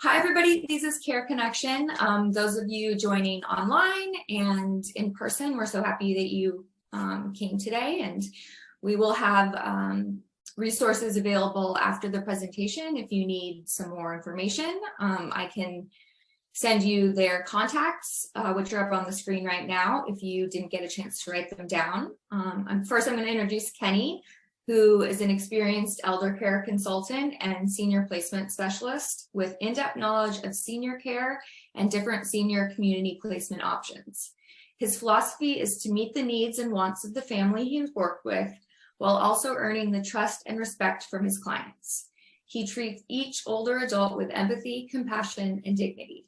Hi, everybody. This is Care Connection. Those of you joining online and in person, we're so happy that you came today, and we will have resources available after the presentation. If you need some more information, I can send you their contacts, which are up on the screen right now, if you didn't get a chance to write them down. First, I'm going to introduce Kenny, who is an experienced elder care consultant and senior placement specialist with in-depth knowledge of senior care and different senior community placement options. His philosophy is to meet the needs and wants of the family he's worked with, while also earning the trust and respect from his clients. He treats each older adult with empathy, compassion, and dignity.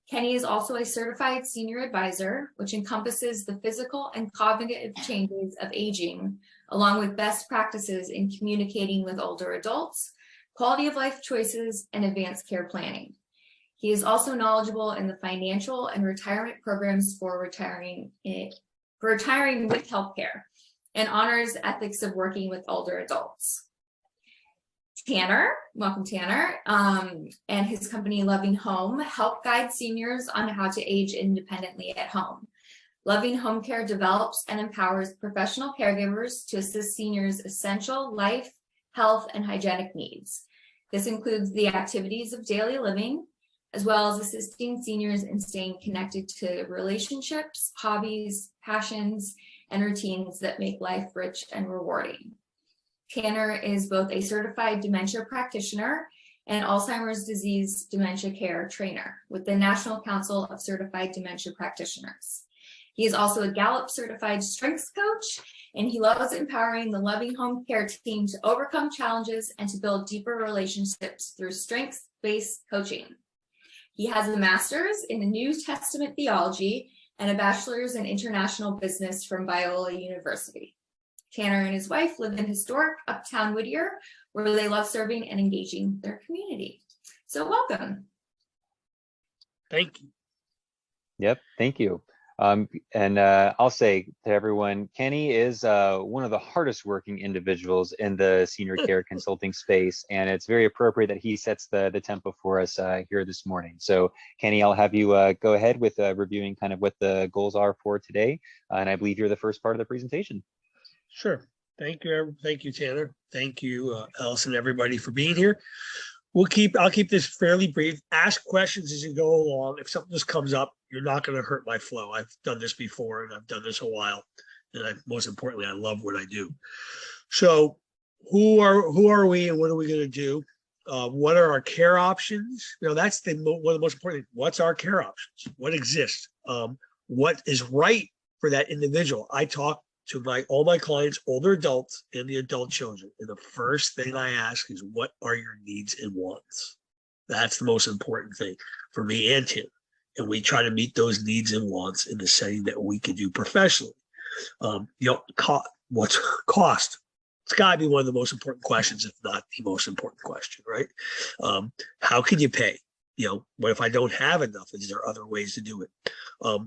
Kenny is also a certified senior advisor, which encompasses the physical and cognitive changes of aging, along with best practices in communicating with older adults, quality of life choices, and advanced care planning. He is also knowledgeable in the financial and retirement programs for retiring with healthcare, and honors ethics of working with older adults. Tanner, welcome Tanner, and his company Loving Home help guide seniors on how to age independently at home. Loving Home Care develops and empowers professional caregivers to assist seniors' essential life, health, and hygienic needs. This includes the activities of daily living, as well as assisting seniors in staying connected to relationships, hobbies, passions, and routines that make life rich and rewarding. Tanner is both a certified dementia practitioner and Alzheimer's disease dementia care trainer with the National Council of Certified Dementia Practitioners. He is also a Gallup certified strengths coach, and he loves empowering the Loving Home Care team to overcome challenges and to build deeper relationships through strengths-based coaching. He has a master's in the New Testament theology and a bachelor's in international business from Biola University. Tanner and his wife live in historic Uptown Whittier, where they love serving and engaging their community. So welcome. Thank you. Yep, thank you. I'll say to everyone, Kenny is one of the hardest working individuals in the senior care consulting space, and it's very appropriate that he sets the tempo for us here this morning. So Kenny, I'll have you go ahead with reviewing kind of what the goals are for today, and I believe you're the first part of the presentation. Sure. Thank you, Tanner. Thank you, Allison, everybody, for being here. I'll keep this fairly brief. Ask questions as you go along. If something just comes up, you're not going to hurt my flow. I've done this before, and I've done this a while. And most importantly, I love what I do. So who are we and what are we going to do? What are our care options? That's one of the most important things. What's our care options? What exists? What is right for that individual? I talk to all my clients, older adults and the adult children. And the first thing I ask is, what are your needs and wants? That's the most important thing for me and Tim. And we try to meet those needs and wants in the setting that we can do professionally. What's cost? It's got to be one of the most important questions, if not the most important question, right? How can you pay? What if I don't have enough? Is there other ways to do it?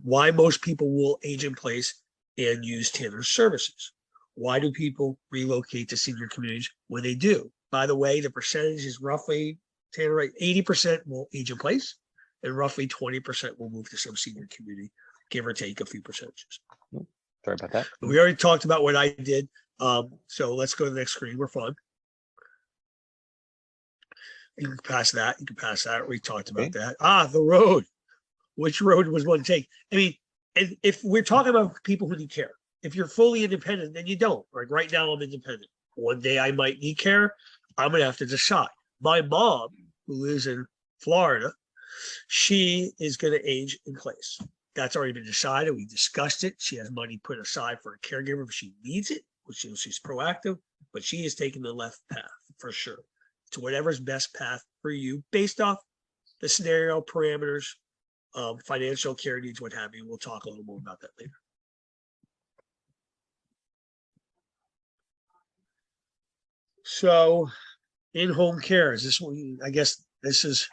Why most people will age in place and use Tanner's services. Why do people relocate to senior communities when they do? By the way, the percentage is roughly, Tanner, right, 80% will age in place and roughly 20% will move to some senior community, give or take a few percentages. Sorry about that. We already talked about what I did. So let's go to the next screen. We're fine. You can pass that. We talked about that. The road. Which road was one to take? I mean, and if we're talking about people who need care, if you're fully independent, then you don't. Like right now, I'm independent. One day I might need care. I'm going to have to decide. My mom, who lives in Florida, she is going to age in place. That's already been decided. We discussed it. She has money put aside for a caregiver if she needs it, which she's proactive, but she is taking the left path for sure. To whatever's best path for you based off the scenario parameters, financial care needs, what have you. We'll talk a little more about that later. So in home care, is this one? I guess this is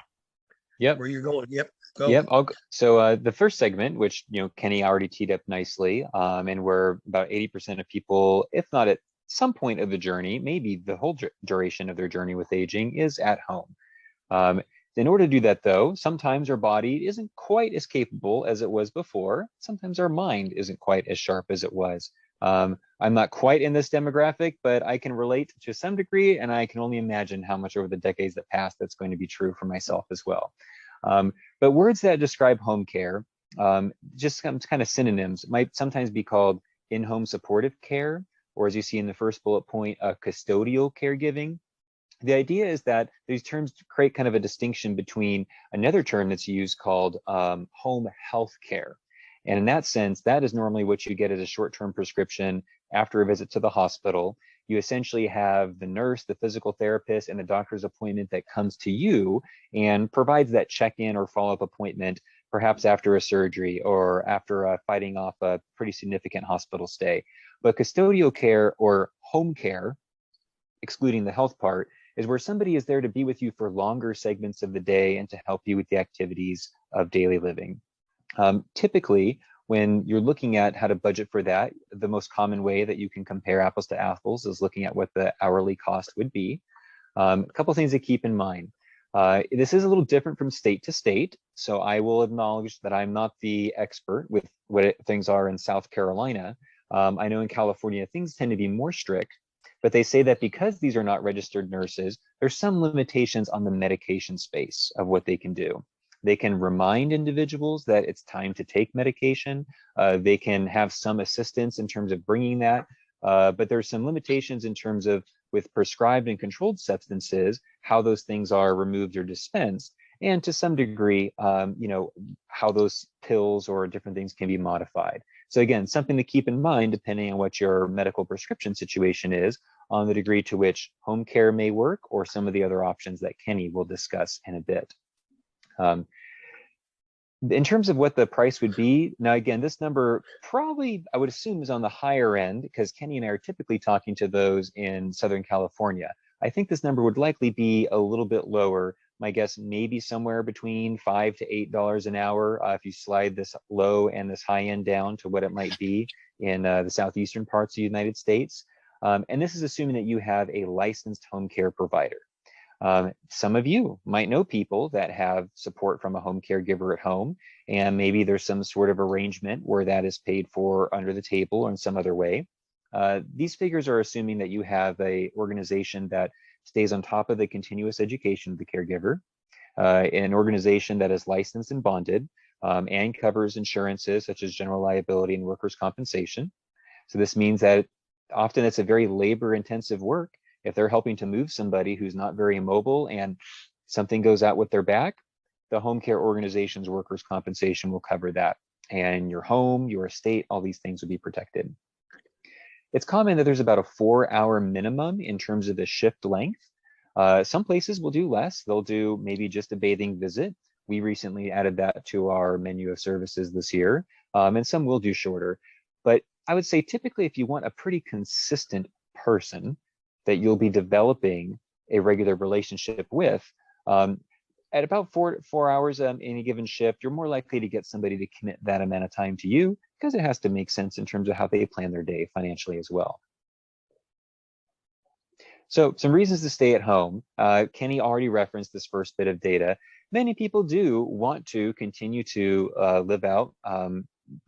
where you're going. Yep. Go. Yep. So the first segment, which Kenny already teed up nicely, and where about 80% of people, if not at some point of the journey, maybe the whole duration of their journey with aging, is at home. In order to do that, though, sometimes our body isn't quite as capable as it was before. Sometimes our mind isn't quite as sharp as it was. I'm not quite in this demographic, but I can relate to some degree, and I can only imagine how much over the decades that passed that's going to be true for myself as well. But words that describe home care, just kind of synonyms, might sometimes be called in-home supportive care, or as you see in the first bullet point, custodial caregiving. The idea is that these terms create kind of a distinction between another term that's used called home health care. And in that sense, that is normally what you get as a short-term prescription after a visit to the hospital. You essentially have the nurse, the physical therapist, and the doctor's appointment that comes to you and provides that check-in or follow-up appointment, perhaps after a surgery or after fighting off a pretty significant hospital stay. But custodial care or home care, excluding the health part, is where somebody is there to be with you for longer segments of the day and to help you with the activities of daily living. Typically, when you're looking at how to budget for that, the most common way that you can compare apples to apples is looking at what the hourly cost would be. A couple things to keep in mind. This is a little different from state to state, so I will acknowledge that I'm not the expert with what things are in South Carolina. I know in California, things tend to be more strict, but they say that because these are not registered nurses, there's some limitations on the medication space of what they can do. They can remind individuals that it's time to take medication. They can have some assistance in terms of bringing that, but there's some limitations in terms of with prescribed and controlled substances, how those things are removed or dispensed, and to some degree, how those pills or different things can be modified. So again, something to keep in mind depending on what your medical prescription situation is on the degree to which home care may work or some of the other options that Kenny will discuss in a bit. In terms of what the price would be, now again, this number probably, I would assume, is on the higher end because Kenny and I are typically talking to those in Southern California. I think this number would likely be a little bit lower. My guess maybe somewhere between $5 to $8 an hour if you slide this low and this high end down to what it might be in the southeastern parts of the United States. And this is assuming that you have a licensed home care provider. Some of you might know people that have support from a home caregiver at home, and maybe there's some sort of arrangement where that is paid for under the table or in some other way. These figures are assuming that you have an organization that stays on top of the continuous education of the caregiver, an organization that is licensed and bonded, and covers insurances such as general liability and workers' compensation. So this means that often it's a very labor-intensive work. If they're helping to move somebody who's not very mobile and something goes out with their back, the home care organization's workers' compensation will cover that. And your home, your estate, all these things will be protected. It's common that there's about a 4-hour minimum in terms of the shift length. Some places will do less. They'll do maybe just a bathing visit. We recently added that to our menu of services this year, and some will do shorter. But I would say typically if you want a pretty consistent person that you'll be developing a regular relationship with, at about 4 hours in a given shift, you're more likely to get somebody to commit that amount of time to you because it has to make sense in terms of how they plan their day financially as well. So some reasons to stay at home. Kenny already referenced this first bit of data. Many people do want to continue to live out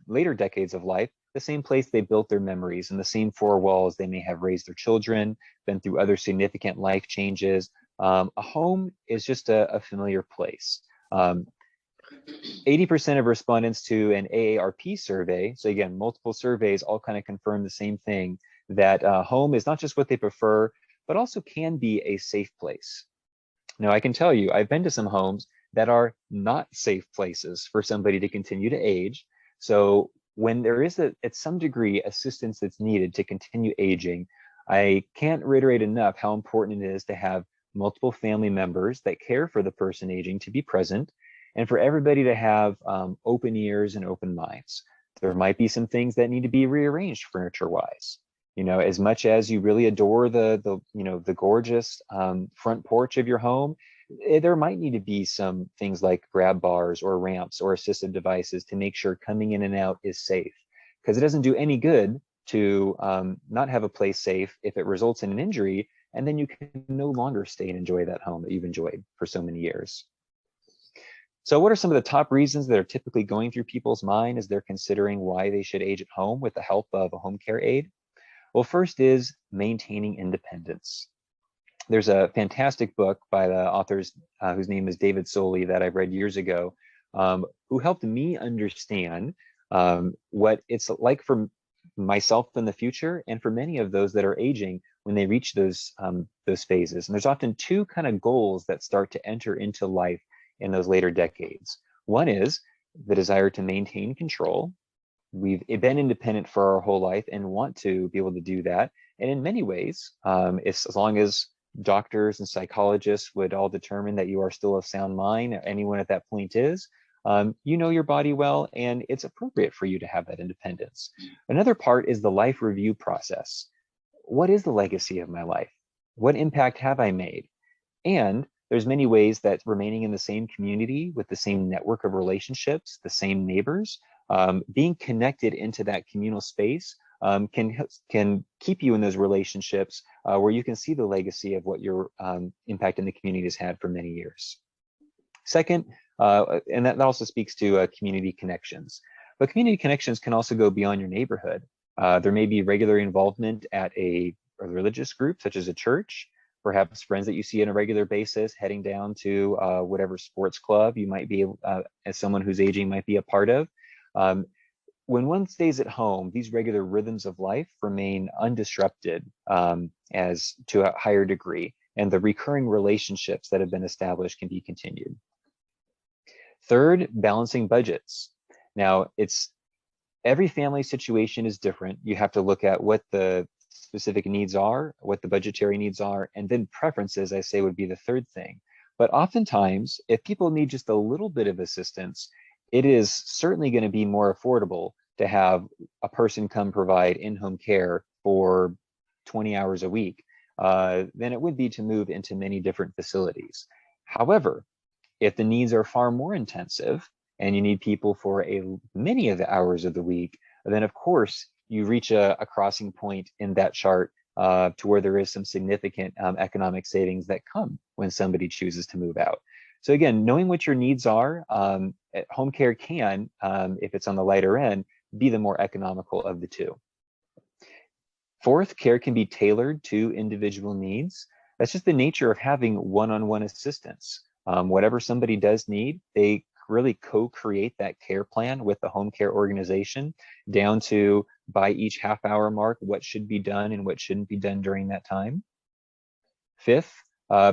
later decades of life the same place they built their memories, in the same 4 walls they may have raised their children, been through other significant life changes. A home is just a familiar place. 80% of respondents to an AARP survey, so again, multiple surveys all kind of confirm the same thing, that home is not just what they prefer, but also can be a safe place. Now, I can tell you, I've been to some homes that are not safe places for somebody to continue to age. So when there is at some degree assistance that's needed to continue aging, I can't reiterate enough how important it is to have multiple family members that care for the person aging to be present, and for everybody to have open ears and open minds. There might be some things that need to be rearranged furniture-wise. You know, as much as you really adore the gorgeous front porch of your home, there might need to be some things like grab bars or ramps or assistive devices to make sure coming in and out is safe. Because it doesn't do any good to not have a place safe if it results in an injury, and then you can no longer stay and enjoy that home that you've enjoyed for so many years. So what are some of the top reasons that are typically going through people's mind as they're considering why they should age at home with the help of a home care aide? Well, first is maintaining independence. There's a fantastic book by the authors whose name is David Soley that I've read years ago, who helped me understand what it's like for myself in the future and for many of those that are aging when they reach those phases. And there's often two kind of goals that start to enter into life in those later decades. One is the desire to maintain control. We've been independent for our whole life and want to be able to do that. And in many ways, it's as long as doctors and psychologists would all determine that you are still of sound mind, anyone at that point is, you know your body well, and it's appropriate for you to have that independence. Another part is the life review process. What is the legacy of my life? What impact have I made? And there's many ways that remaining in the same community with the same network of relationships, the same neighbors, being connected into that communal space can keep you in those relationships where you can see the legacy of what your impact in the community has had for many years. Second, and that also speaks to community connections. But community connections can also go beyond your neighborhood. There may be regular involvement at a religious group, such as a church, perhaps friends that you see on a regular basis, heading down to whatever sports club you might be, as someone who's aging, might be a part of. When one stays at home, these regular rhythms of life remain undisrupted as to a higher degree, and the recurring relationships that have been established can be continued. Third, balancing budgets. Now, every family situation is different. You have to look at what the specific needs are, what the budgetary needs are, and then preferences, I say, would be the third thing. But oftentimes, if people need just a little bit of assistance, it is certainly going to be more affordable to have a person come provide in-home care for 20 hours a week than it would be to move into many different facilities. However, if the needs are far more intensive and you need people for many of the hours of the week, then of course you reach a crossing point in that chart to where there is some significant economic savings that come when somebody chooses to move out. So again, knowing what your needs are, home care can, if it's on the lighter end, be the more economical of the two. Fourth, care can be tailored to individual needs. That's just the nature of having one-on-one assistance. Whatever somebody does need, they really co-create that care plan with the home care organization down to, by each half-hour mark, what should be done and what shouldn't be done during that time. Fifth,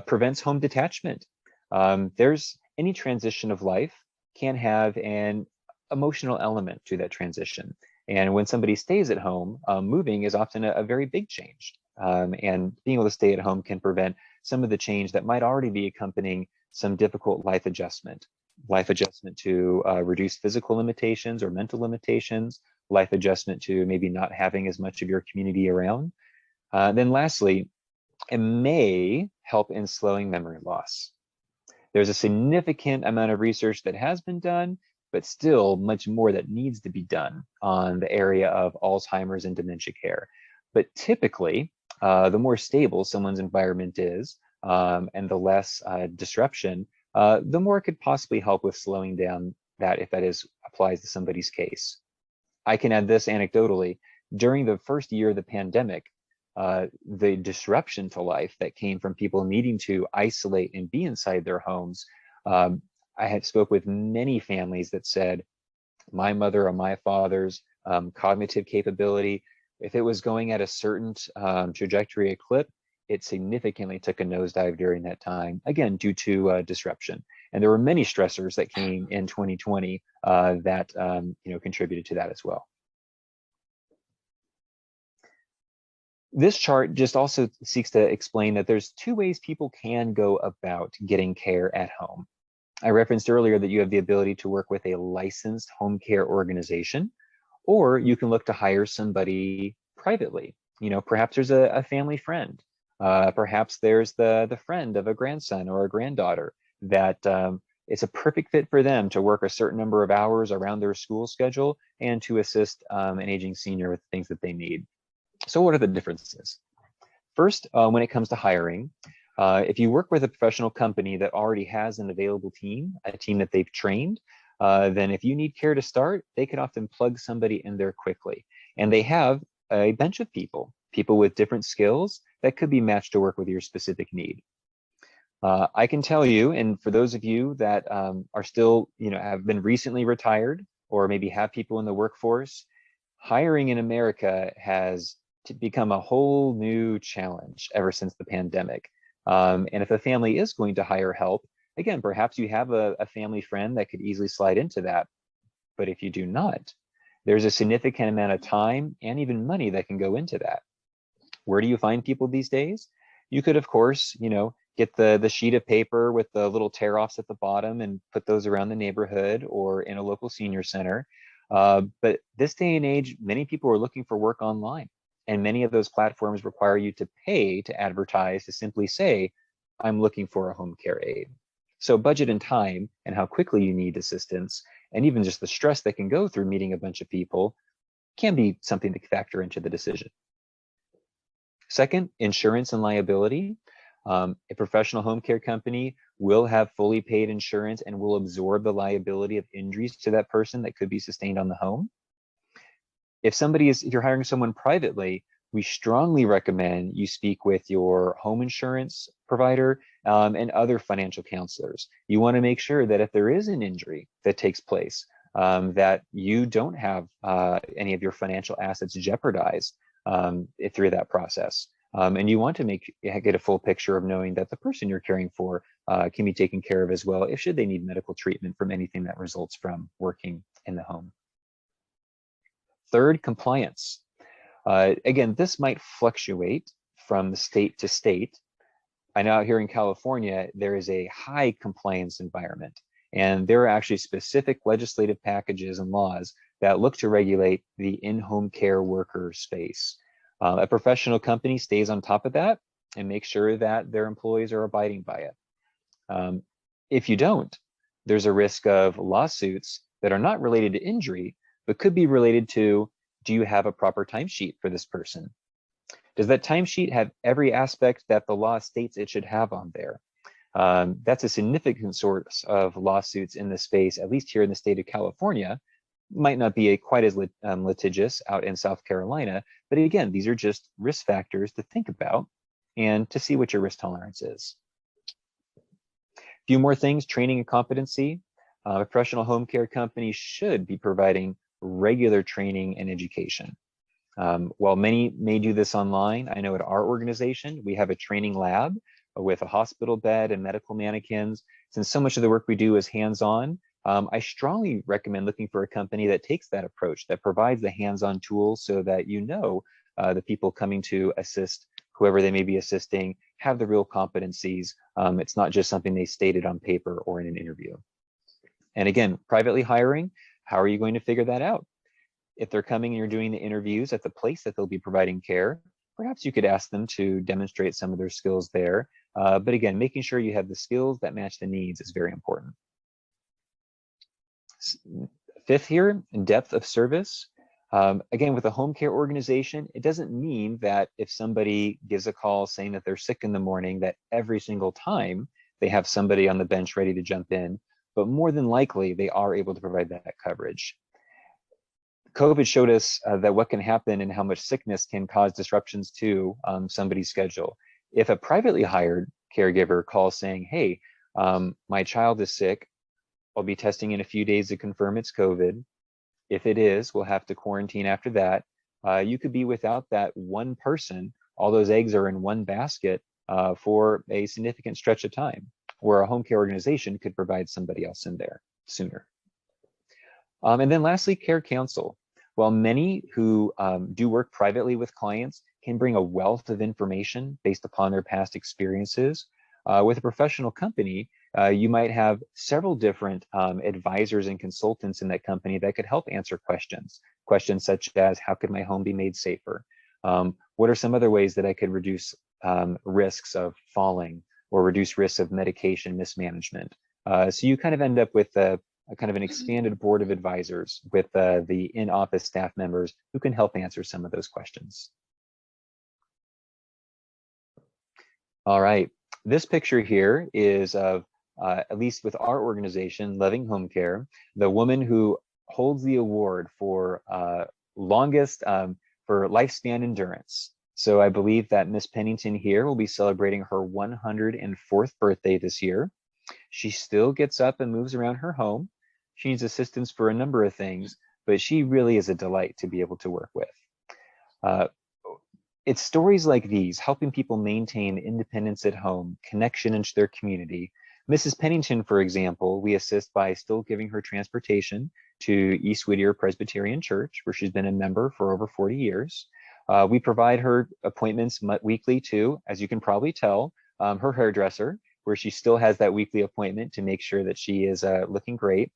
prevents home detachment. There's any transition of life can have an emotional element to that transition. And when somebody stays at home, moving is often a very big change. And being able to stay at home can prevent some of the change that might already be accompanying some difficult life adjustment to reduce physical limitations or mental limitations, life adjustment to maybe not having as much of your community around. Then lastly, it may help in slowing memory loss. There's a significant amount of research that has been done, but still much more that needs to be done on the area of Alzheimer's and dementia care. But typically, the more stable someone's environment is and the less disruption, the more it could possibly help with slowing down that, if that applies to somebody's case. I can add this anecdotally. During the first year of the pandemic, the disruption to life that came from people needing to isolate and be inside their homes, I had spoke with many families that said, my mother or my father's cognitive capability, if it was going at a certain trajectory, a clip, it significantly took a nosedive during that time, again, due to disruption. And there were many stressors that came in 2020 that contributed to that as well. This chart just also seeks to explain that there's two ways people can go about getting care at home. I referenced earlier that you have the ability to work with a licensed home care organization, or you can look to hire somebody privately. Perhaps there's a family friend. Perhaps there's the friend of a grandson or a granddaughter that it's a perfect fit for them to work a certain number of hours around their school schedule and to assist an aging senior with things that they need. So what are the differences? First, when it comes to hiring, If you work with a professional company that already has an available team, a team that they've trained, then if you need care to start, they can often plug somebody in there quickly. And they have a bunch of people with different skills that could be matched to work with your specific need. I can tell you, and for those of you that are still, have been recently retired or maybe have people in the workforce, hiring in America has become a whole new challenge ever since the pandemic. And if a family is going to hire help, again, perhaps you have a family friend that could easily slide into that. But if you do not, there's a significant amount of time and even money that can go into that. Where do you find people these days? You could, of course, get the sheet of paper with the little tear-offs at the bottom and put those around the neighborhood or in a local senior center. But this day and age, many people are looking for work online. And many of those platforms require you to pay to advertise, to simply say, I'm looking for a home care aide. So budget and time and how quickly you need assistance, and even just the stress that can go through meeting a bunch of people, can be something to factor into the decision. Second, insurance and liability. A professional home care company will have fully paid insurance and will absorb the liability of injuries to that person that could be sustained on the home. If you're hiring someone privately, we strongly recommend you speak with your home insurance provider and other financial counselors. You want to make sure that if there is an injury that takes place, that you don't have any of your financial assets jeopardized through that process. And you want to get a full picture of knowing that the person you're caring for can be taken care of as well, if should they need medical treatment from anything that results from working in the home. Third, compliance. Again, this might fluctuate from state to state. I know out here in California, there is a high compliance environment, and there are actually specific legislative packages and laws that look to regulate the in-home care worker space. A professional company stays on top of that and makes sure that their employees are abiding by it. If you don't, there's a risk of lawsuits that are not related to injury, but could be related to, do you have a proper timesheet for this person? Does that timesheet have every aspect that the law states it should have on there? That's a significant source of lawsuits in this space, at least here in the state of California. Might not be quite as litigious out in South Carolina, but again, these are just risk factors to think about and to see what your risk tolerance is. A few more things: training and competency. A professional home care company should be providing regular training and education. While many may do this online, I know at our organization, we have a training lab with a hospital bed and medical mannequins. Since so much of the work we do is hands-on, I strongly recommend looking for a company that takes that approach, that provides the hands-on tools so that the people coming to assist whoever they may be assisting have the real competencies. It's not just something they stated on paper or in an interview. And again, privately hiring, how are you going to figure that out? If they're coming and you're doing the interviews at the place that they'll be providing care, perhaps you could ask them to demonstrate some of their skills there. But again, making sure you have the skills that match the needs is very important. Fifth here, depth of service. Again, with a home care organization, it doesn't mean that if somebody gives a call saying that they're sick in the morning, that every single time they have somebody on the bench ready to jump in, but more than likely they are able to provide that coverage. COVID showed us that what can happen and how much sickness can cause disruptions to somebody's schedule. If a privately hired caregiver calls saying, hey, my child is sick, I'll be testing in a few days to confirm it's COVID. If it is, we'll have to quarantine after that. You could be without that one person. All those eggs are in one basket for a significant stretch of time, where a home care organization could provide somebody else in there sooner. And then lastly, care counsel. While many who do work privately with clients can bring a wealth of information based upon their past experiences, with a professional company, you might have several different advisors and consultants in that company that could help answer questions such as, how could my home be made safer? What are some other ways that I could reduce risks of falling or reduce risks of medication mismanagement? So you kind of end up with a kind of an expanded board of advisors with the in-office staff members who can help answer some of those questions. All right, This picture here is of, at least with our organization, Loving Home Care, the woman who holds the award for longest, for lifespan endurance. So I believe that Miss Pennington here will be celebrating her 104th birthday this year. She still gets up and moves around her home. She needs assistance for a number of things, but she really is a delight to be able to work with. It's stories like these, helping people maintain independence at home, connection into their community. Mrs. Pennington, for example, we assist by still giving her transportation to East Whittier Presbyterian Church, where she's been a member for over 40 years. We provide her appointments weekly too, as you can probably tell, her hairdresser, where she still has that weekly appointment to make sure that she is looking great.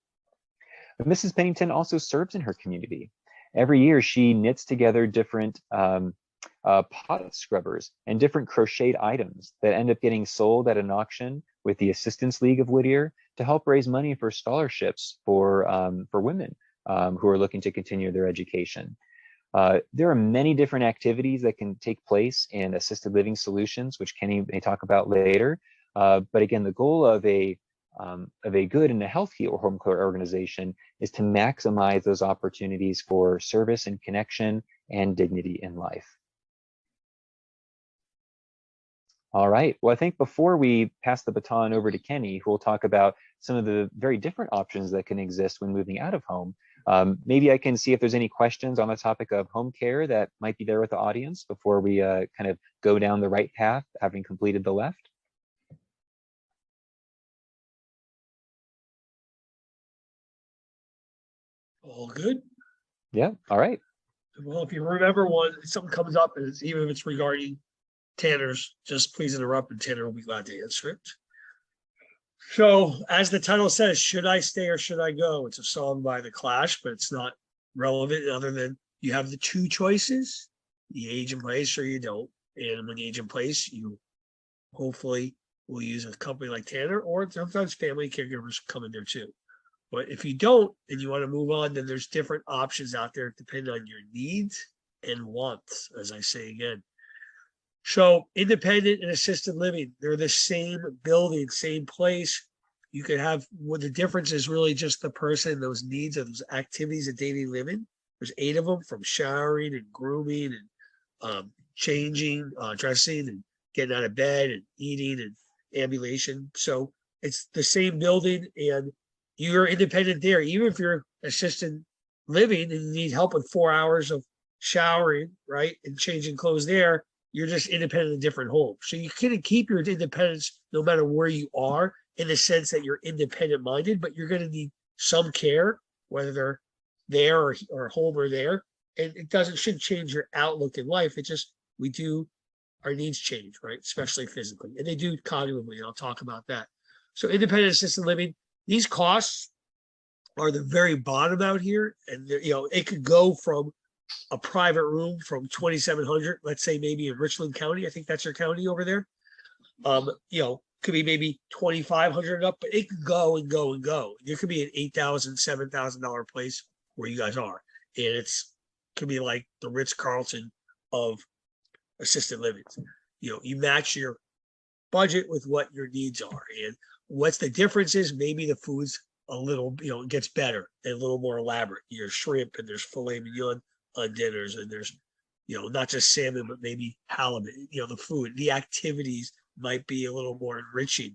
But Mrs. Pennington also serves in her community. Every year she knits together different pot scrubbers and different crocheted items that end up getting sold at an auction with the Assistance League of Whittier to help raise money for scholarships for women who are looking to continue their education. There are many different activities that can take place in assisted living solutions, which Kenny may talk about later. But again, the goal of a good and a healthy home care organization is to maximize those opportunities for service and connection and dignity in life. All right. Well, I think before we pass the baton over to Kenny, who will talk about some of the very different options that can exist when moving out of home, maybe I can see if there's any questions on the topic of home care that might be there with the audience before we kind of go down the right path, having completed the left. All good? Yeah. All right. Well, if you remember one, if something comes up, and it's, even if it's regarding Tanner's, just please interrupt and Tanner will be glad to answer it. So, as the title says, should I stay or should I go? It's a song by The Clash, but it's not relevant other than you have the two choices, you age in place or you don't. And when you age in place, you hopefully will use a company like Tanner, or sometimes family caregivers come in there too. But if you don't and you want to move on, then there's different options out there depending on your needs and wants, as I say again. So independent and assisted living, they're the same building, same place. You could have, what the difference is really just the person, those needs of those activities of daily living. There's 8 of them, from showering and grooming and changing, dressing and getting out of bed and eating and ambulation. So it's the same building and you're independent there. Even if you're assisted living and you need help with 4 hours of showering, right, and changing clothes there, you're just independent in different homes. So you can keep your independence no matter where you are, in the sense that you're independent minded, but you're going to need some care, whether they're there or home or there. And it shouldn't change your outlook in life. It just, our needs change, right? Especially physically. And they do cognitively, and I'll talk about that. So independent assisted living, these costs are the very bottom out here. And it could go from a private room from $2,700, let's say maybe in Richland County. I think that's your county over there. Could be maybe $2,500 up, but it could go and go and go. There could be an $8,000, $7,000 place where you guys are, and could be like the Ritz-Carlton of assisted living. You match your budget with what your needs are, and what's the difference is maybe the food's a little, gets better and a little more elaborate. There's shrimp and there's filet mignon on dinners, and there's, not just salmon, but maybe halibut. The food, the activities might be a little more enriching.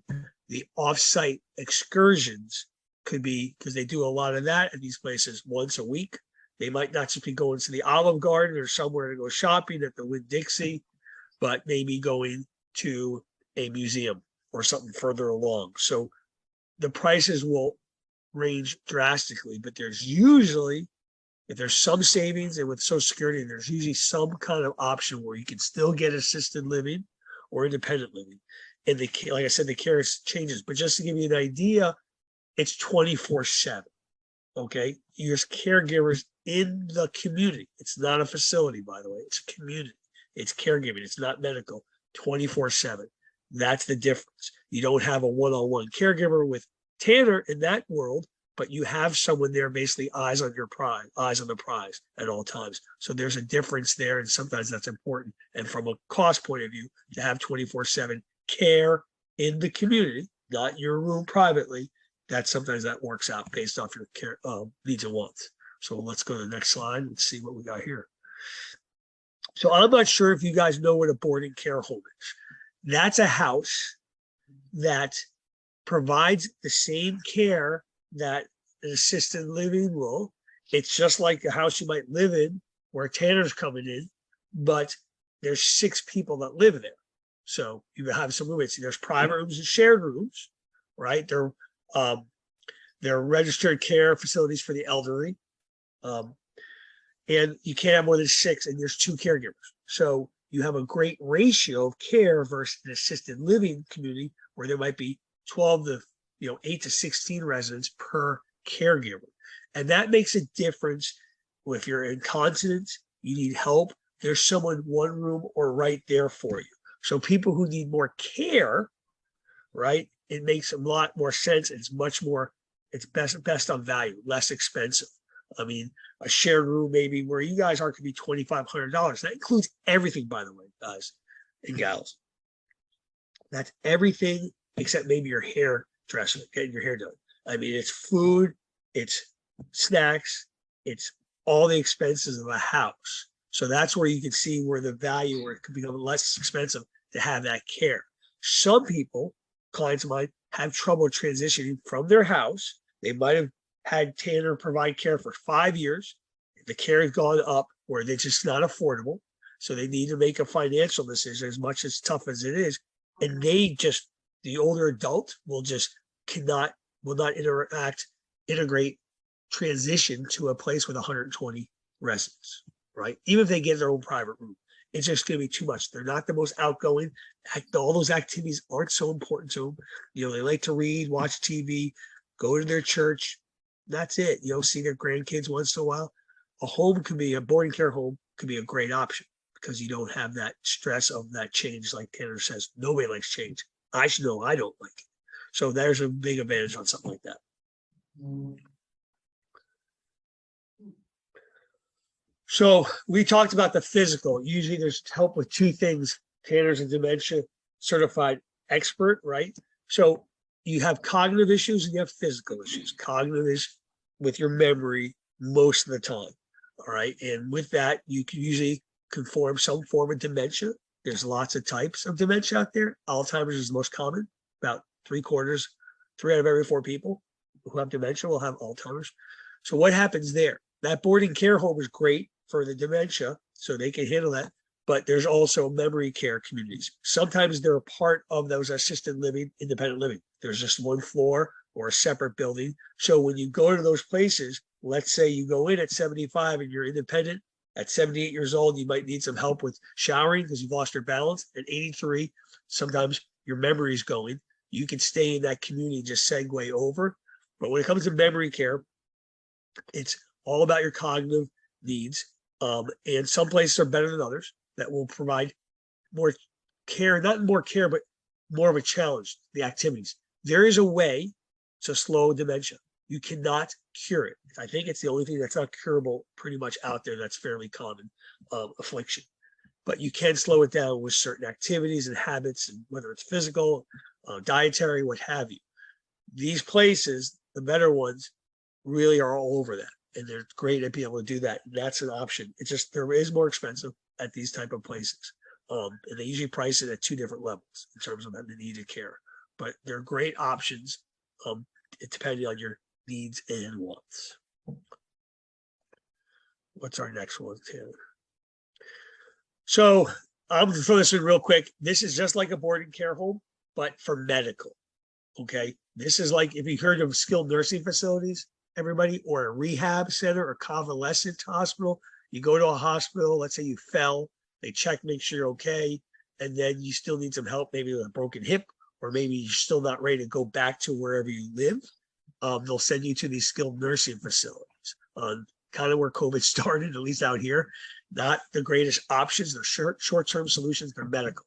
The off-site excursions could be, because they do a lot of that in these places once a week. They might not just be going to the Olive Garden or somewhere to go shopping at the Winn-Dixie, but maybe going to a museum or something further along. So the prices will range drastically, but there's usually, if there's some savings, and with Social Security, there's usually some kind of option where you can still get assisted living or independent living. And like I said, the care changes, but just to give you an idea, it's 24/7. Okay. There's caregivers in the community. It's not a facility, by the way. It's a community. It's caregiving. It's not medical. 24/7. That's the difference. You don't have a one-on-one caregiver with Tanner in that world, but you have someone there, basically eyes on the prize at all times. So there's a difference there, and sometimes that's important. And from a cost point of view, to have 24/7 care in the community, not your room privately, that sometimes that works out based off your care needs and wants. So let's go to the next slide and see what we got here. So I'm not sure if you guys know what a boarding care home is. That's a house that provides the same care that an assisted living will. It's just like a house you might live in where Tanner's coming in, but there's 6 people that live there. So you have some roommates. There's private rooms and shared rooms, right? They're registered care facilities for the elderly. And you can't have more than 6, and there's 2 caregivers. So you have a great ratio of care versus an assisted living community where there might be 12 to 8 to 16 residents per caregiver. And that makes a difference. If you're incontinent, you need help, there's someone 1 room or right there for you. So people who need more care, right, it makes a lot more sense. It's much more, it's best on value, less expensive. I mean, a shared room maybe where you guys are could be $2,500. That includes everything, by the way, guys and gals. That's everything except maybe your hairdresser, getting your hair done. I mean, it's food, it's snacks, it's all the expenses of a house. So that's where you can see where the value, where it could become less expensive to have that care. Some people, clients of mine, have trouble transitioning from their house. They might have had Tanner provide care for 5 years. The care has gone up where they're just not affordable. So they need to make a financial decision, as much as tough as it is. And the older adult will not integrate, transition to a place with 120 residents, right? Even if they get their own private room, it's just going to be too much. They're not the most outgoing. All those activities aren't so important to them. They like to read, watch TV, go to their church. That's it. See their grandkids once in a while. A boarding care home could be a great option because you don't have that stress of that change. Like Tanner says, nobody likes change. I should know I don't like it. So there's a big advantage on something like that. So we talked about the physical. Usually there's help with 2 things. Tanner's a dementia certified expert, right? So you have cognitive issues and you have physical issues. Cognitive is with your memory most of the time. All right. And with that, you can usually conform some form of dementia. There's lots of types of dementia out there. Alzheimer's is the most common. About 3 out of every 4 people who have dementia will have Alzheimer's. So what happens there? That boarding care home is great for the dementia, so they can handle that. But there's also memory care communities. Sometimes they're a part of those assisted living, independent living. There's just 1 floor or a separate building. So when you go to those places, let's say you go in at 75 and you're independent. At 78 years old, you might need some help with showering because you've lost your balance. At 83, sometimes your memory is going. You can stay in that community and just segue over. But when it comes to memory care, it's all about your cognitive needs. And some places are better than others that will provide more care, not more care, but more of a challenge, the activities. There is a way to slow dementia. You cannot cure it. I think it's the only thing that's not curable pretty much out there that's fairly common affliction. But you can slow it down with certain activities and habits, and whether it's physical, dietary, what have you. These places, the better ones, really are all over that. And they're great at being able to do that. And that's an option. It's just, there is more expensive at these type of places. And they usually price it at 2 different levels in terms of the needed care. But they're great options depending on your needs and wants. What's our next one, Tanner? So I'm going to throw this in real quick. This is just like a boarding care home, but for medical. Okay. This is like, if you heard of skilled nursing facilities, everybody, or a rehab center or convalescent hospital, you go to a hospital, let's say you fell, they check, make sure you're okay. And then you still need some help, maybe with a broken hip, or maybe you're still not ready to go back to wherever you live. They'll send you to these skilled nursing facilities, kind of where COVID started, at least out here. Not the greatest options. They're short-term solutions. They're medical.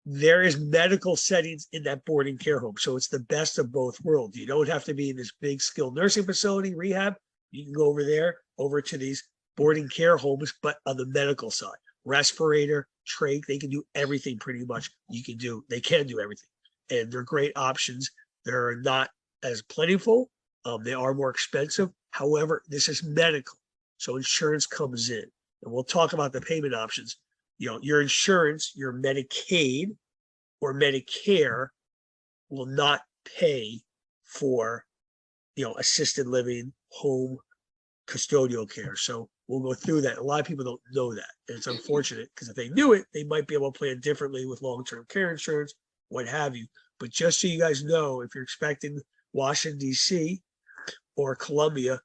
There is medical settings in that boarding care home. So it's the best of both worlds. You don't have to be in this big skilled nursing facility, rehab. You can go over there, over to these boarding care homes, but on the medical side. Respirator, trach, they can do everything pretty much. They can do everything. and they're great options. They're not as plentiful. They are more expensive. However, this is medical, so insurance comes in, and we'll talk about the payment options. Your insurance, your Medicaid or Medicare will not pay for, assisted living, home, custodial care. So we'll go through that. A lot of people don't know that. And it's unfortunate because if they knew it, they might be able to plan differently with long-term care insurance, what have you. But just so you guys know, if you're expecting Washington, D.C. or Columbia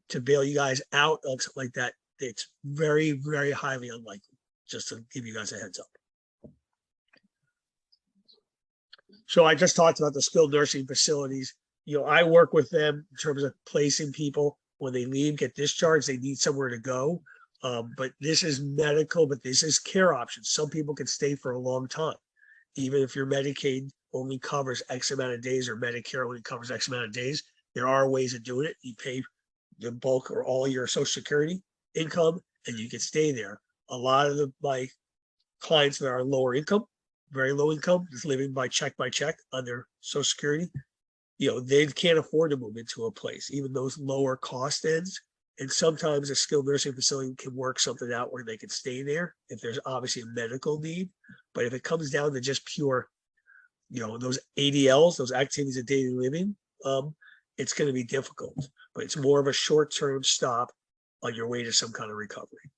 to bail you guys out of something like that, it's very, very highly unlikely, just to give you guys a heads up. So I just talked about the skilled nursing facilities. I work with them in terms of placing people when they leave, get discharged, they need somewhere to go. But this is medical, but this is care options. Some people can stay for a long time, even if your Medicaid only covers X amount of days or Medicare only covers X amount of days. There are ways of doing it. You pay the bulk or all your Social Security income and you can stay there. A lot of my clients that are lower income, very low income, just living by check on their Social Security, they can't afford to move into a place, even those lower cost ends. And sometimes a skilled nursing facility can work something out where they can stay there if there's obviously a medical need. But if it comes down to just pure, those ADLs, those activities of daily living, it's going to be difficult. But it's more of a short-term stop on your way to some kind of recovery.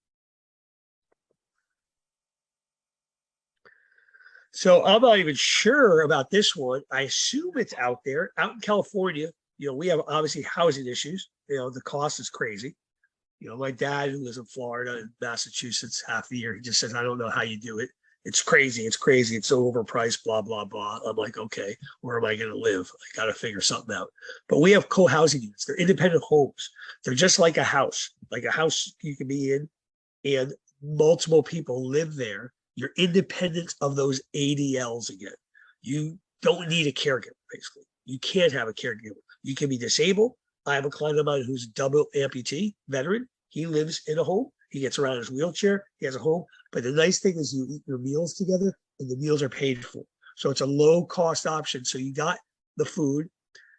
So I'm not even sure about this one. I assume it's out there. Out in California, we have obviously housing issues. The cost is crazy. My dad, who lives in Florida and Massachusetts half the year, he just says, I don't know how you do it. It's crazy. It's crazy. It's so overpriced, blah, blah, blah. I'm like, okay, where am I going to live? I got to figure something out. But we have co-housing units. They're independent homes. They're just like a house you can be in, and multiple people live there. You're independent of those ADLs again. You don't need a caregiver, basically. You can't have a caregiver. You can be disabled. I have a client of mine who's a double amputee veteran. He lives in a home. He gets around in his wheelchair. He has a home. But the nice thing is you eat your meals together and the meals are paid for. So it's a low cost option. So you got the food.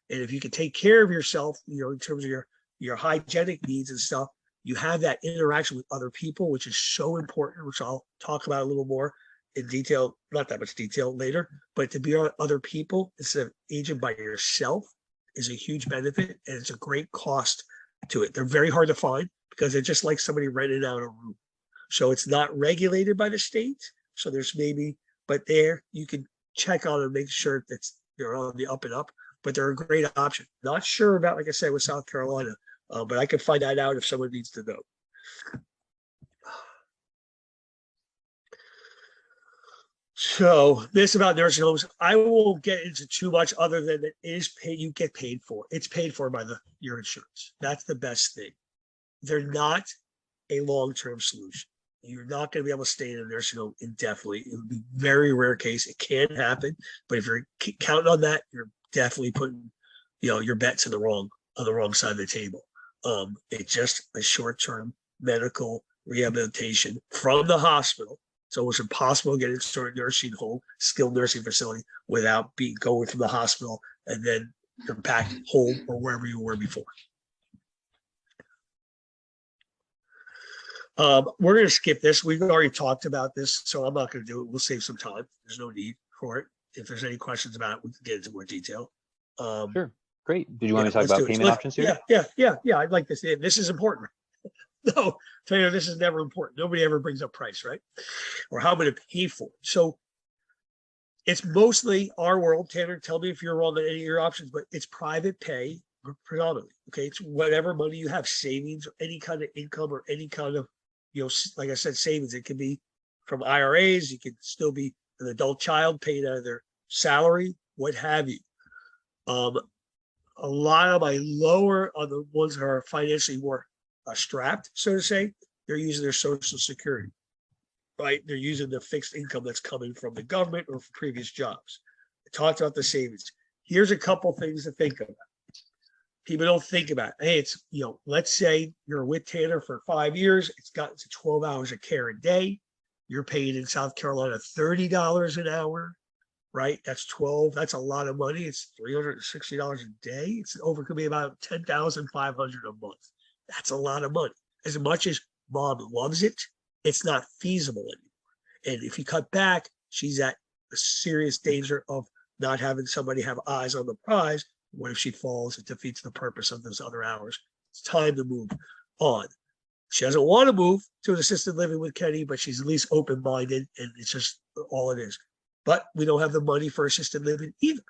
And if you can take care of yourself, in terms of your hygienic needs and stuff, you have that interaction with other people, which is so important, which I'll talk about a little more in detail, not that much detail later, but to be around other people instead of aging by yourself is a huge benefit, and it's a great cost to it. They're very hard to find because they're just like somebody renting out a room. So it's not regulated by the state. So there's but there you can check on and make sure that they're on the up and up, but they're a great option. Not sure about, like I said, with South Carolina, but I can find that out if someone needs to know. So this about nursing homes, I won't get into too much other than it is paid. You get paid for. It's paid for by your insurance. That's the best thing. They're not a long-term solution. You're not going to be able to stay in a nursing home indefinitely. It would be a very rare case. It can happen, but if you're counting on that, you're definitely putting, your bets on the wrong side of the table. It's just a short-term medical rehabilitation from the hospital. So it's impossible to get into a nursing home, skilled nursing facility, without going from the hospital and then you're back home or wherever you were before. We're going to skip this. We've already talked about this, so I'm not going to do it. We'll save some time. There's no need for it. If there's any questions about it, we can get into more detail. Sure. Great. Did you want to talk about payment options here? Yeah. I'd like to say this is important. No, tell you, this is never important. Nobody ever brings up price, right? Or how I'm going to pay for it. So it's mostly our world. Tanner, tell me if you're wrong on any of your options, but it's private pay predominantly. Okay. It's whatever money you have, savings, or any kind of income or any kind of, like I said, savings. It can be from IRAs. You can still be an adult child paid out of their salary, what have you. A lot of my lower on the ones that are financially more strapped, so to say, they're using their Social Security, right? They're using the fixed income that's coming from the government or from previous jobs. I talked about the savings. Here's a couple things to think about. People don't think about it. Hey, it's, let's say you're with Tanner for 5 years. It's gotten to 12 hours of care a day. You're paid in South Carolina $30 an hour. right? That's 12. That's a lot of money. It's $360 a day. It's over, could be about 10,500 a month. That's a lot of money. As much as mom loves it, it's not feasible anymore. And if you cut back, she's at a serious danger of not having somebody have eyes on the prize. What if she falls? It defeats the purpose of those other hours. It's time to move on. She doesn't want to move to an assisted living with Kenny, but she's at least open-minded, and it's just all it is. But we don't have the money for assisted living either.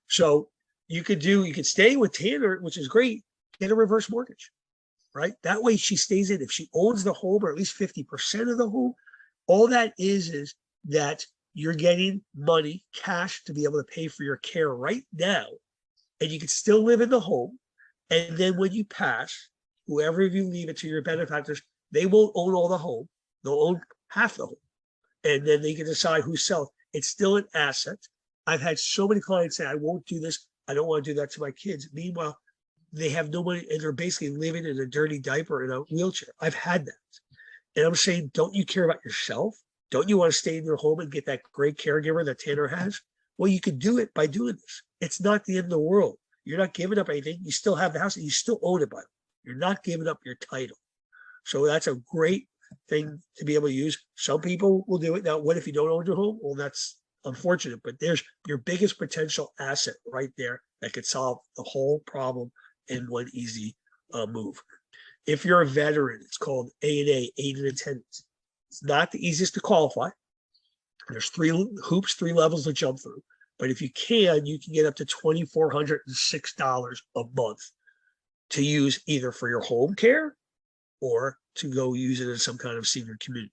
So you could stay with Tanner, which is great, get a reverse mortgage, right? That way she stays in. If she owns the home, or at least 50% of the home, all that is that you're getting money, cash, to be able to pay for your care right now, and you can still live in the home. And then when you pass, whoever you leave it to, your benefactors, they won't own all the home. They'll own half the home. And then they can decide who sells. It's still an asset. I've had so many clients say, I won't do this. I don't want to do that to my kids. Meanwhile, they have no money, and they're basically living in a dirty diaper in a wheelchair. I've had that. And I'm saying, don't you care about yourself? Don't you want to stay in your home and get that great caregiver that Tanner has? Well, you can do it by doing this. It's not the end of the world. You're not giving up anything. You still have the house, and you still own it by the way. You're not giving up your title. So that's a great thing to be able to use. Some people will do it. Now, what if you don't own your home? Well, that's unfortunate, but there's your biggest potential asset right there that could solve the whole problem in one easy move. If you're a veteran, it's called A&A, aid and attendance. It's not the easiest to qualify. There's 3 hoops, 3 levels to jump through. But if you can get up to $2,406 a month to use either for your home care or to go use it in some kind of senior community.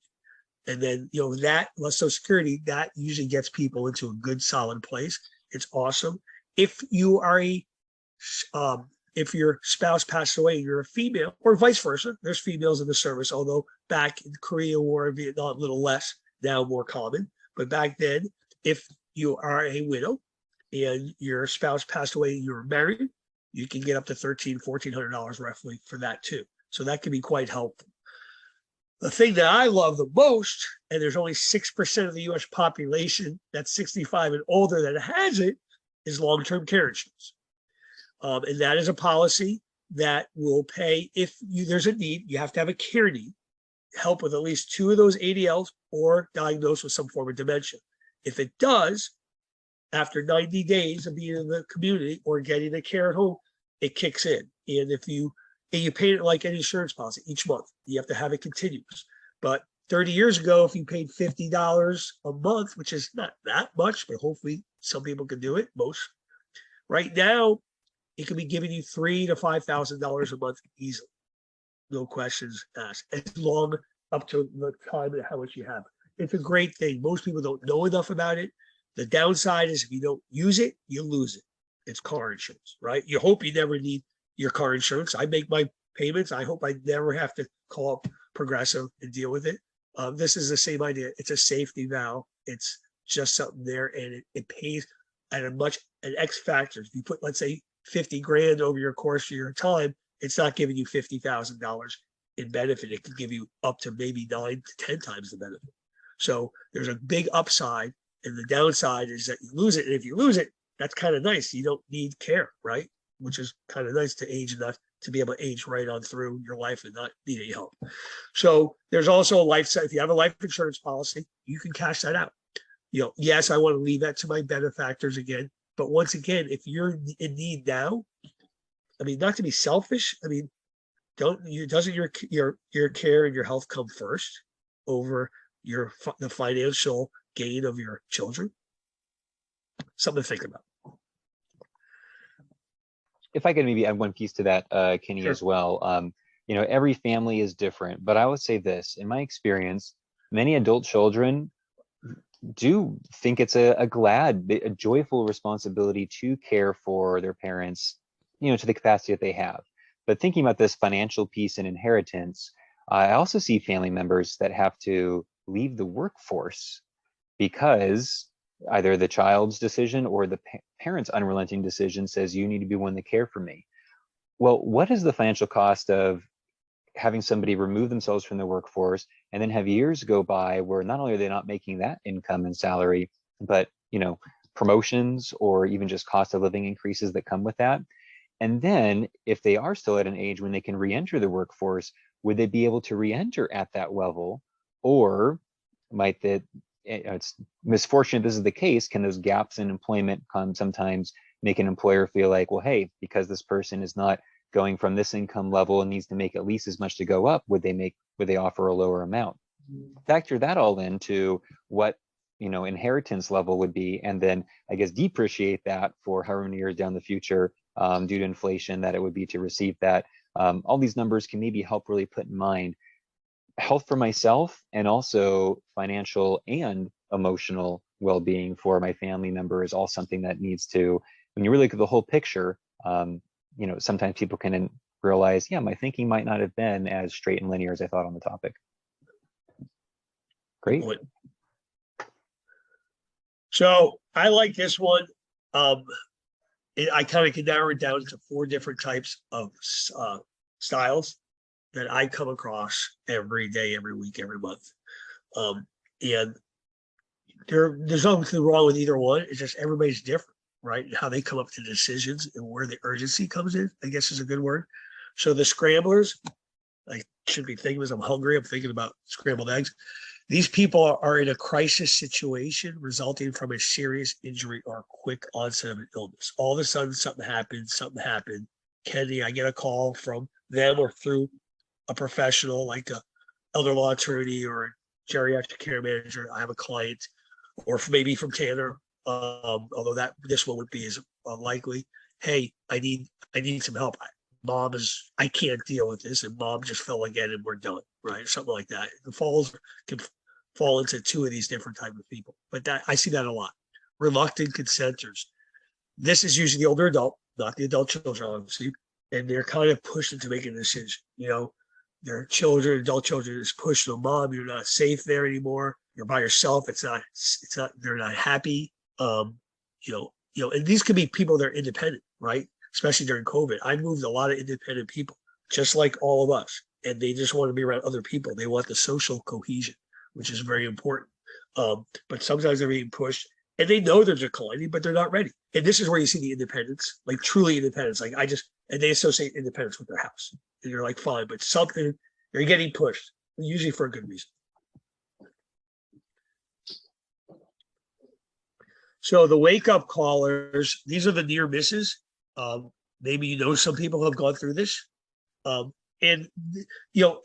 And then, that less Social Security, that usually gets people into a good solid place. It's awesome. If you are if your spouse passed away, you're a female, or vice versa. There's females in the service, although back in Korea War and Vietnam, a little less, now more common. But back then, if you are a widow and your spouse passed away and you were married, you can get up to $1,400 roughly for that too. So that can be quite helpful. The thing that I love the most, and there's only 6% of the US population that's 65 and older that has it, is long-term care insurance. And that is a policy that will pay if there's a need. You have to have a care need, help with at least 2 of those ADLs, or diagnosed with some form of dementia. If it does, after 90 days of being in the community or getting a care at home, it kicks in. And if you pay it like an insurance policy each month, you have to have it continuous. But 30 years ago, if you paid $50 a month, which is not that much, but hopefully some people can do it, most. Right now, it could be giving you $3,000 to $5,000 a month easily. No questions asked. As long up to the time and how much you have. It's a great thing. Most people don't know enough about it. The downside is if you don't use it, you lose it. It's car insurance, right? You hope you never need your car insurance. I make my payments. I hope I never have to call up Progressive and deal with it. This is the same idea. It's a safety valve. It's just something there, and it pays at an X factor. If you put, let's say, 50 grand over your course of your time, it's not giving you $50,000 in benefit. It could give you up to maybe 9 to 10 times the benefit. So there's a big upside, and the downside is that you lose it. And if you lose it, that's kind of nice. You don't need care, right? Which is kind of nice to age enough to be able to age right on through your life and not need any help. So there's also a life, if you have a life insurance policy, you can cash that out. Yes, I want to leave that to my benefactors again. But once again, if you're in need now, I mean, not to be selfish, I mean, doesn't your care and your health come first over the financial gain of your children? Something to think about. If I could maybe add one piece to that, Kenny, Sure. as well. Every family is different, but I would say this, in my experience, many adult children do think it's a joyful responsibility to care for their parents, to the capacity that they have. But thinking about this financial piece and inheritance, I also see family members that have to leave the workforce because either the child's decision or the parent's unrelenting decision says you need to be one to care for me. Well, what is the financial cost of having somebody remove themselves from the workforce and then have years go by where not only are they not making that income and salary, but promotions or even just cost of living increases that come with that. And then if they are still at an age when they can re-enter the workforce, would they be able to re-enter at that level? Or might that, it's misfortunate this is the case, can those gaps in employment sometimes make an employer feel like, well, hey, because this person is not going from this income level and needs to make at least as much to go up, would they offer a lower amount? Factor that all into what inheritance level would be, and then I guess depreciate that for however many years down the future due to inflation that it would be to receive that. All these numbers can maybe help really put in mind health for myself, and also financial and emotional well-being for my family member is all something that needs to, when you really look at the whole picture, sometimes people can realize, yeah, my thinking might not have been as straight and linear as I thought on the topic. Great. So I like this one. I kind of can narrow it down to 4 different types of styles that I come across every day, every week, every month. And there's nothing wrong with either one. It's just everybody's different, right? And how they come up to decisions and where the urgency comes in, I guess is a good word. So the scramblers, I should be thinking as I'm hungry, I'm thinking about scrambled eggs. These people are in a crisis situation resulting from a serious injury or a quick onset of an illness. All of a sudden, something happened. Kenny, I get a call from them or through a professional like a elder law attorney or a geriatric care manager. I have a client, or maybe from Tanner, although this one would be as unlikely. Hey, I need some help. I can't deal with this, and mom just fell again, and we're done, right? Something like that. The falls can fall into 2 of these different type of people, but I see that a lot. Reluctant consenters. This is usually the older adult, not the adult children, obviously, and they're kind of pushed into making a decision. Their children, adult children, is pushing them. Mom, you're not safe there anymore. You're by yourself. It's not. They're not happy. And these could be people that are independent, right? Especially during COVID. I moved a lot of independent people, just like all of us, and they just want to be around other people. They want the social cohesion, which is very important. But sometimes they're being pushed, and they know they're declining, but they're not ready. And this is where you see the independence, like truly independence. And they associate independence with their house. And you're like, fine, but something, they're getting pushed, usually for a good reason. So the wake-up callers, these are the near misses. Maybe some people have gone through this. And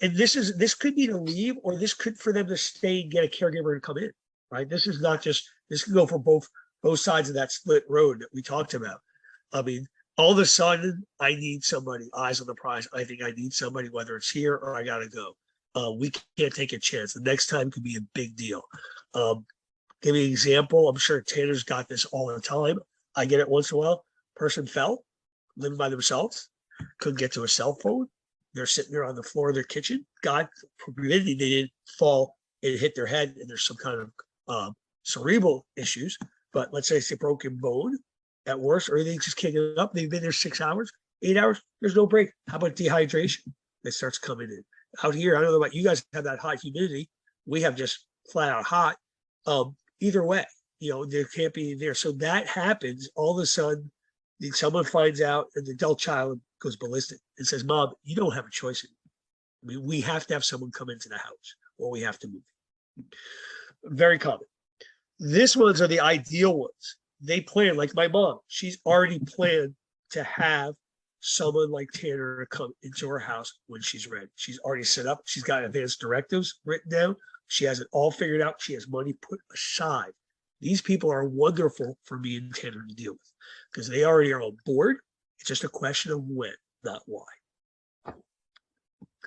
this could be to leave, or this could for them to stay and get a caregiver and come in, right? This is not just, this can go for both sides of that split road that we talked about. I mean, all of a sudden, I need somebody, eyes on the prize. I think I need somebody, whether it's here or I got to go. We can't take a chance. The next time could be a big deal. Give me an example. I'm sure Tanner's got this all the time. I get it once in a while. Person fell, living by themselves, couldn't get to a cell phone. They're sitting there on the floor of their kitchen. God forbid they didn't fall and hit their head, and there's some kind of cerebral issues. But let's say it's a broken bone at worst, or they just can't get up. They've been there 6 hours, 8 hours. There's no break. How about dehydration? It starts coming in. Out here, I don't know about you guys have that high humidity. We have just flat out hot. Either way, there can't be there. So that happens. All of a sudden, someone finds out, and the adult child goes ballistic and says, Mom, you don't have a choice. I mean, we have to have someone come into the house, or we have to move. Very common. These ones are the ideal ones. They plan, like my mom, she's already planned to have someone like Tanner come into her house when she's ready. She's already set up. She's got advanced directives written down. She has it all figured out. She has money put aside. These people are wonderful for me and Tanner to deal with because they already are on board. It's just a question of when, not why.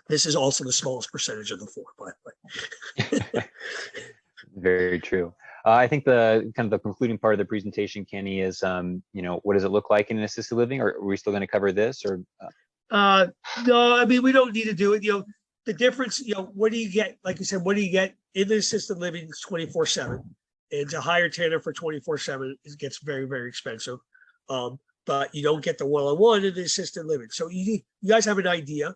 This is also the smallest percentage of the 4, by the way. Very true. I think the kind of the concluding part of the presentation, Kenny, is what does it look like in an assisted living? Or are we still going to cover this? Or no, I mean, we don't need to do it. The difference, what do you get? Like you said, what do you get in the assisted living? It's 24/7, and to hire Tanner for 24/7, it gets very, very expensive. But you don't get the one-on-one in the assisted living. So you guys have an idea.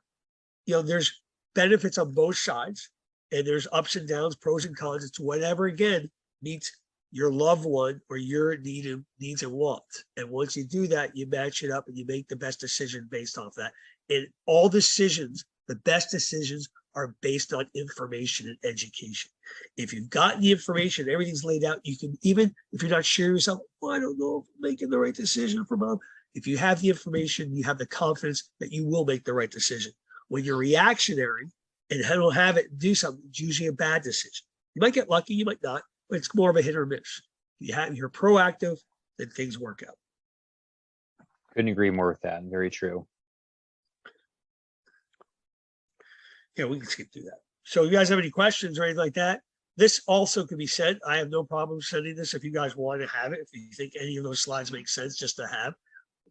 There's benefits on both sides, and there's ups and downs, pros and cons. It's whatever, again, meets your loved one or your needs and wants. And once you do that, you match it up and you make the best decision based off that. And all decisions, the best decisions are based on information and education. If you've gotten the information, everything's laid out, you can, even if you're not sure yourself, I don't know if I'm making the right decision for mom. If you have the information, you have the confidence that you will make the right decision. When you're reactionary and don't have it and do something, it's usually a bad decision. You might get lucky, you might not, but it's more of a hit or miss. You're proactive, then things work out. Couldn't agree more with that. Very true. Yeah, we can skip through that. So you guys have any questions or anything like that? This also can be sent. I have no problem sending this if you guys want to have it. If you think any of those slides make sense just to have,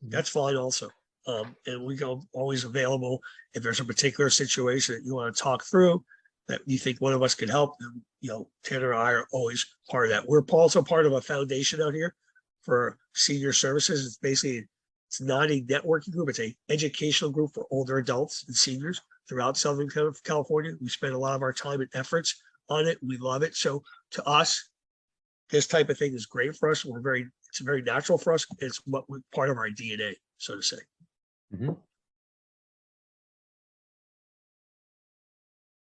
that's fine also. And we go always available if there's a particular situation that you want to talk through that you think one of us can help. Then, Tanner and I are always part of that. We're also part of a foundation out here for senior services. It's basically, it's not a networking group. It's a educational group for older adults and seniors throughout Southern California. We spend a lot of our time and efforts on it. We love it. So to us, this type of thing is great for us. It's very natural for us. It's part of our DNA, so to say. Mm-hmm.